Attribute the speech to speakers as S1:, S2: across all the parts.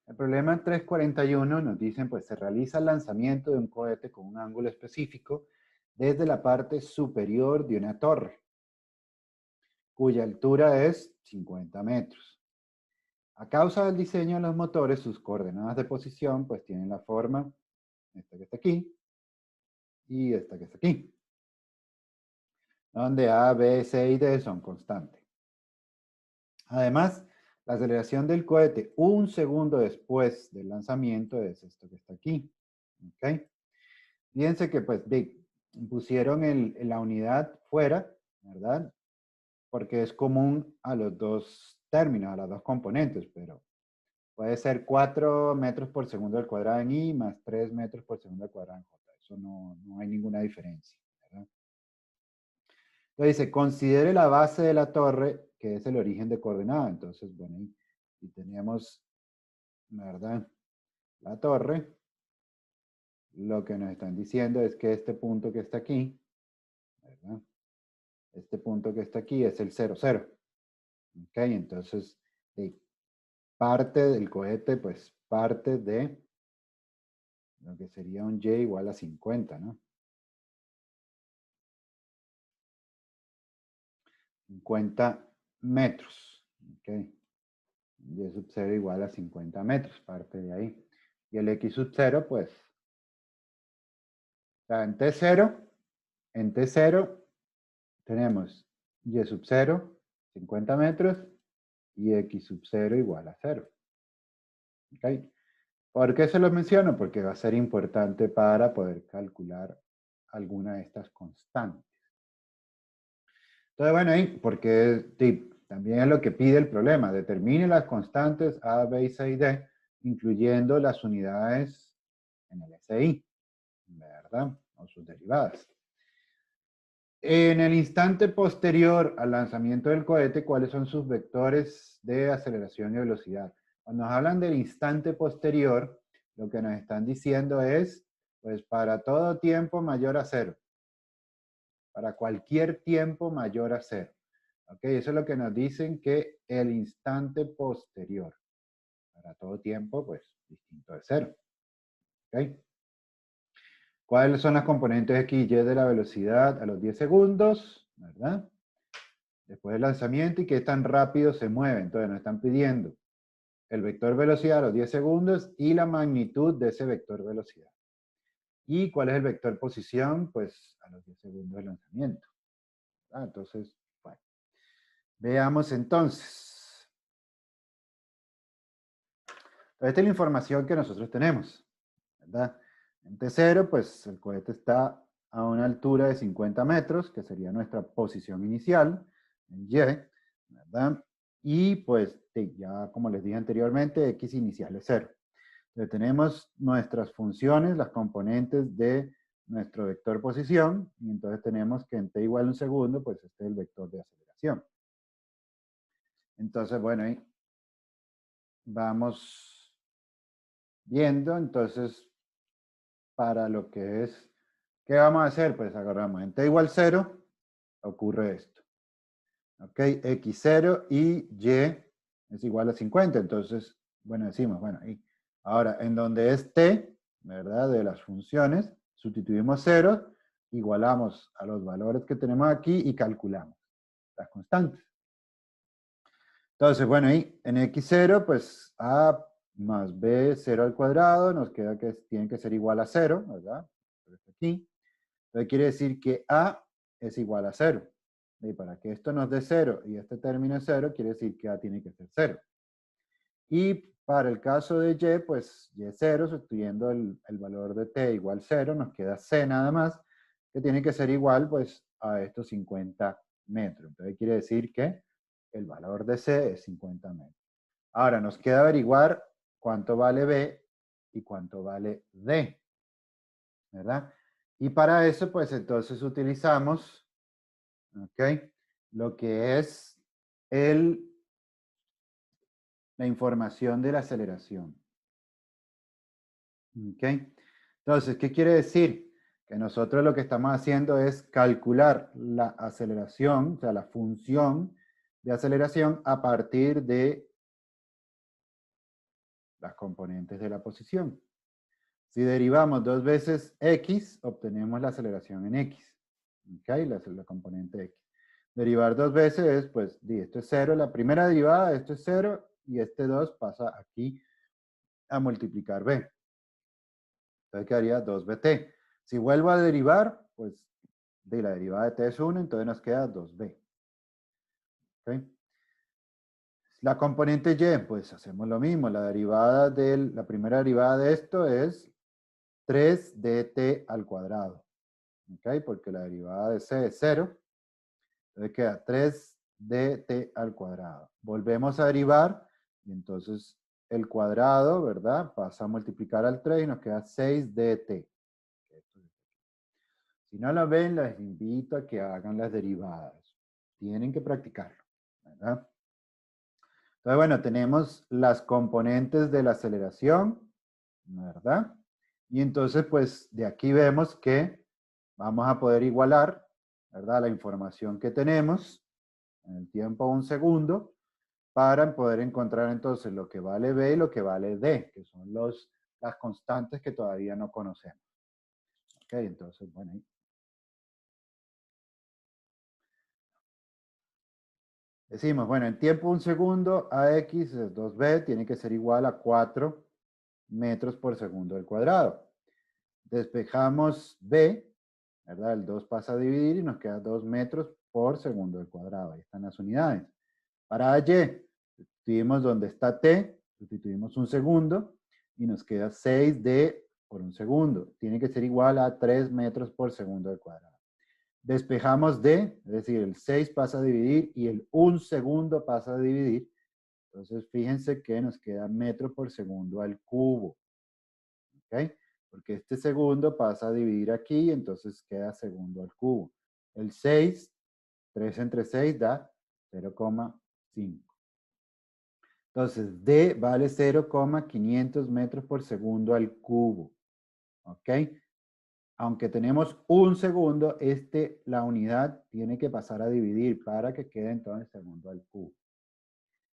S1: El problema 341 nos dicen, pues se realiza el lanzamiento de un cohete con un ángulo específico desde la parte superior de una torre, cuya altura es 50 metros. A causa del diseño de los motores, sus coordenadas de posición, pues tienen la forma, esta que está aquí, y esta que está aquí, donde A, B, C y D son constantes. Además, la aceleración del cohete un segundo después del lanzamiento es esto que está aquí. ¿Ok? Fíjense que pues pusieron la unidad fuera, ¿verdad? Porque es común a los dos términos, a las dos componentes, pero puede ser 4 metros por segundo al cuadrado en I más 3 metros por segundo al cuadrado en J. Eso no hay ninguna diferencia, ¿verdad? Entonces dice, considere la base de la torre, que es el origen de coordenada. Entonces, bueno, y tenemos, ¿verdad? La torre. Lo que nos están diciendo es que este punto que está aquí, ¿verdad? Este punto que está aquí es el 0, 0. ¿Ok? Entonces, parte del cohete, pues parte de lo que sería un Y igual a 50, ¿no? 50 metros. ¿Ok? Y sub 0 igual a 50 metros, parte de ahí. Y el X sub 0, pues, o sea, en T0 tenemos Y sub 0, 50 metros, y X sub 0 igual a 0. ¿Ok? ¿Por qué se los menciono? Porque va a ser importante para poder calcular alguna de estas constantes. Entonces, bueno, ahí, porque también es lo que pide el problema. Determine las constantes A, B, C y D, incluyendo las unidades en el SI, ¿verdad? O sus derivadas. En el instante posterior al lanzamiento del cohete, ¿cuáles son sus vectores de aceleración y velocidad? Cuando nos hablan del instante posterior, lo que nos están diciendo es, pues para todo tiempo mayor a 0. Para cualquier tiempo mayor a 0. ¿Ok? Eso es lo que nos dicen que el instante posterior. Para todo tiempo, pues distinto de 0. ¿Ok? ¿Cuáles son las componentes X y Y de la velocidad a los 10 segundos? ¿Verdad? Después del lanzamiento y qué tan rápido se mueve. Entonces nos están pidiendo el vector velocidad a los 10 segundos y la magnitud de ese vector velocidad. ¿Y cuál es el vector posición? Pues a los 10 segundos del lanzamiento. Entonces, bueno. Veamos entonces. Esta es la información que nosotros tenemos, ¿verdad? En T0, pues el cohete está a una altura de 50 metros, que sería nuestra posición inicial, en Y, ¿verdad? Y pues ya como les dije anteriormente, X inicial es 0. Entonces tenemos nuestras funciones, las componentes de nuestro vector posición, y entonces tenemos que en T igual a un segundo, pues este es el vector de aceleración. Entonces, bueno, ahí vamos viendo, entonces, para lo que es, ¿qué vamos a hacer? Pues agarramos en T igual 0, ocurre esto. ¿Ok? X0 y Y es igual a 50. Entonces, bueno, decimos, bueno, ahí. Ahora, en donde es T, ¿verdad? De las funciones, sustituimos 0, igualamos a los valores que tenemos aquí y calculamos las constantes. Entonces, bueno, ahí en X0, pues A más B 0 al cuadrado, nos queda que tiene que ser igual a 0, ¿verdad? Aquí. Entonces quiere decir que A es igual a 0. Y para que esto nos dé 0 y este término es 0, quiere decir que A tiene que ser 0. Y para el caso de Y, pues Y es 0, sustituyendo el valor de T igual 0, nos queda C nada más, que tiene que ser igual pues a estos 50 metros. Entonces quiere decir que el valor de C es 50 metros. Ahora nos queda averiguar cuánto vale B y cuánto vale D, ¿verdad? Y para eso, pues entonces utilizamos, ¿ok? Lo que es la información de la aceleración. ¿Ok? Entonces, ¿qué quiere decir? Que nosotros lo que estamos haciendo es calcular la aceleración, o sea, la función de aceleración a partir de las componentes de la posición. Si derivamos 2 veces x, obtenemos la aceleración en x. ¿Ok? La componente x. Derivar 2 veces, pues, esto es 0. La primera derivada, esto es 0, y este 2 pasa aquí a multiplicar b. Entonces quedaría 2bt. Si vuelvo a derivar, pues, la derivada de t es 1, entonces nos queda 2b. ¿Ok? La componente y, pues hacemos lo mismo. La primera derivada de esto es 3 dt al cuadrado. ¿Ok? Porque la derivada de c es 0. Entonces queda 3 dt al cuadrado. Volvemos a derivar y entonces el cuadrado, ¿verdad? Pasa a multiplicar al 3 y nos queda 6 dt. Si no lo ven, les invito a que hagan las derivadas. Tienen que practicarlo, ¿verdad? Entonces, bueno, tenemos las componentes de la aceleración, ¿verdad? Y entonces, pues, de aquí vemos que vamos a poder igualar, ¿verdad? La información que tenemos en el tiempo 1 segundo para poder encontrar entonces lo que vale B y lo que vale D, que son las constantes que todavía no conocemos. Ok, entonces, bueno, decimos, bueno, en tiempo 1 segundo, AX es 2B, tiene que ser igual a 4 metros por segundo al cuadrado. Despejamos B, ¿verdad? El 2 pasa a dividir y nos queda 2 metros por segundo al cuadrado. Ahí están las unidades. Para Y, sustituimos donde está T, sustituimos 1 segundo y nos queda 6D por 1 segundo. Tiene que ser igual a 3 metros por segundo al cuadrado. Despejamos D, es decir, el 6 pasa a dividir y el 1 segundo pasa a dividir. Entonces, fíjense que nos queda metro por segundo al cubo. ¿Ok? Porque este segundo pasa a dividir aquí, entonces queda segundo al cubo. El 6, 3 entre 6 da 0,5. Entonces, D vale 0,500 metros por segundo al cubo. ¿Ok? Aunque tenemos 1 segundo, la unidad tiene que pasar a dividir para que quede entonces segundo al cubo.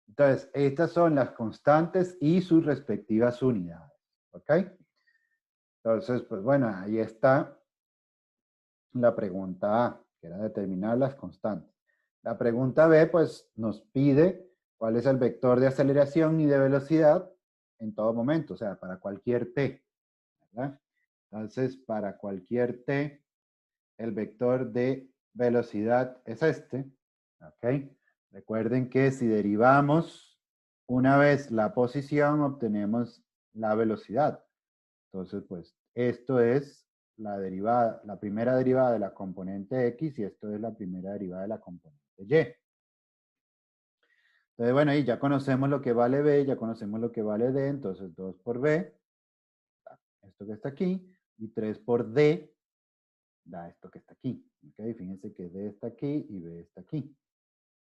S1: Entonces, estas son las constantes y sus respectivas unidades. ¿Ok? Entonces, pues bueno, ahí está la pregunta A, que era determinar las constantes. La pregunta B, pues nos pide cuál es el vector de aceleración y de velocidad en todo momento, o sea, para cualquier t, ¿verdad? Entonces, para cualquier t, el vector de velocidad es este, ¿ok? Recuerden que si derivamos una vez la posición, obtenemos la velocidad. Entonces, pues, esto es la primera derivada de la componente X y esto es la primera derivada de la componente Y. Entonces, bueno, ahí ya conocemos lo que vale B, ya conocemos lo que vale D, entonces 2 por B, esto que está aquí, y 3 por D, da esto que está aquí. ¿Ok? Fíjense que D está aquí y B está aquí.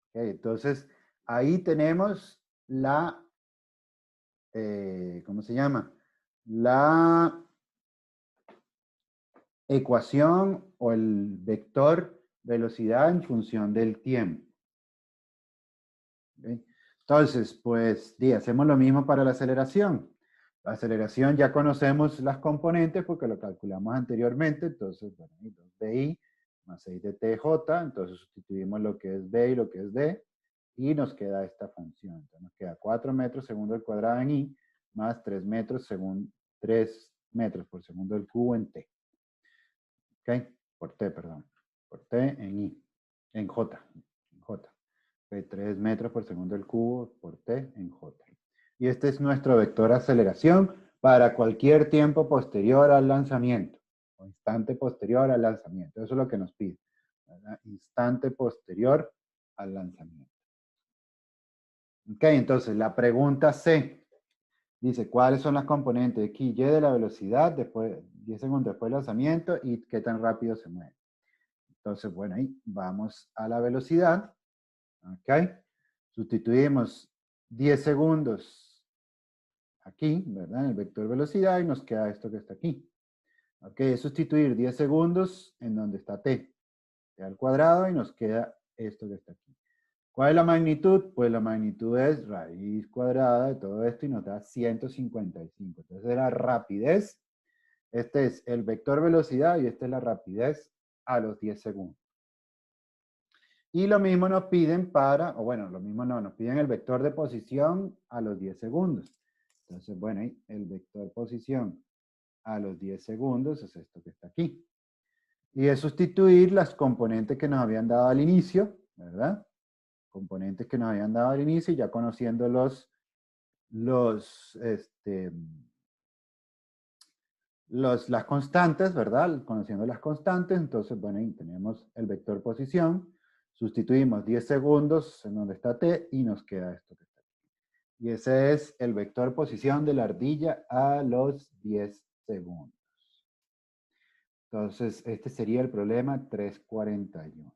S1: ¿Ok? Entonces, ahí tenemos ¿cómo se llama? La ecuación o el vector velocidad en función del tiempo. ¿Okay? Entonces, pues, hacemos lo mismo para la aceleración. La aceleración ya conocemos las componentes porque lo calculamos anteriormente. Entonces, bueno, 2bi más 6 de tj. Entonces, sustituimos lo que es b y lo que es d. Y nos queda esta función. Entonces, nos queda 4 metros segundo al cuadrado en i más 3 metros por segundo al cubo en t. ¿Ok? Por t, perdón. Por t en i. En j. En j. 3 metros por segundo al cubo por t en j. Y este es nuestro vector aceleración para cualquier tiempo posterior al lanzamiento, o instante posterior al lanzamiento. Eso es lo que nos pide, ¿verdad? Instante posterior al lanzamiento. Ok, entonces la pregunta C dice, ¿cuáles son las componentes X y Y de la velocidad después, 10 segundos después del lanzamiento y qué tan rápido se mueve? Entonces, bueno, ahí vamos a la velocidad. Ok. Sustituimos 10 segundos aquí, ¿verdad? En el vector velocidad y nos queda esto que está aquí. Ok, es sustituir 10 segundos en donde está t al cuadrado y nos queda esto que está aquí. ¿Cuál es la magnitud? Pues la magnitud es raíz cuadrada de todo esto y nos da 155. Entonces la rapidez, este es el vector velocidad y esta es la rapidez a los 10 segundos. Y lo mismo nos piden para, o bueno, lo mismo no, nos piden el vector de posición a los 10 segundos. Entonces, bueno, ahí el vector posición a los 10 segundos es esto que está aquí. Y es sustituir las componentes que nos habían dado al inicio, ¿verdad? Componentes que nos habían dado al inicio y ya conociendo las constantes, ¿verdad? Conociendo las constantes, entonces, bueno, ahí tenemos el vector posición, sustituimos 10 segundos en donde está t y nos queda esto que está aquí. Y ese es el vector posición de la ardilla a los 10 segundos. Entonces, este sería el problema 341.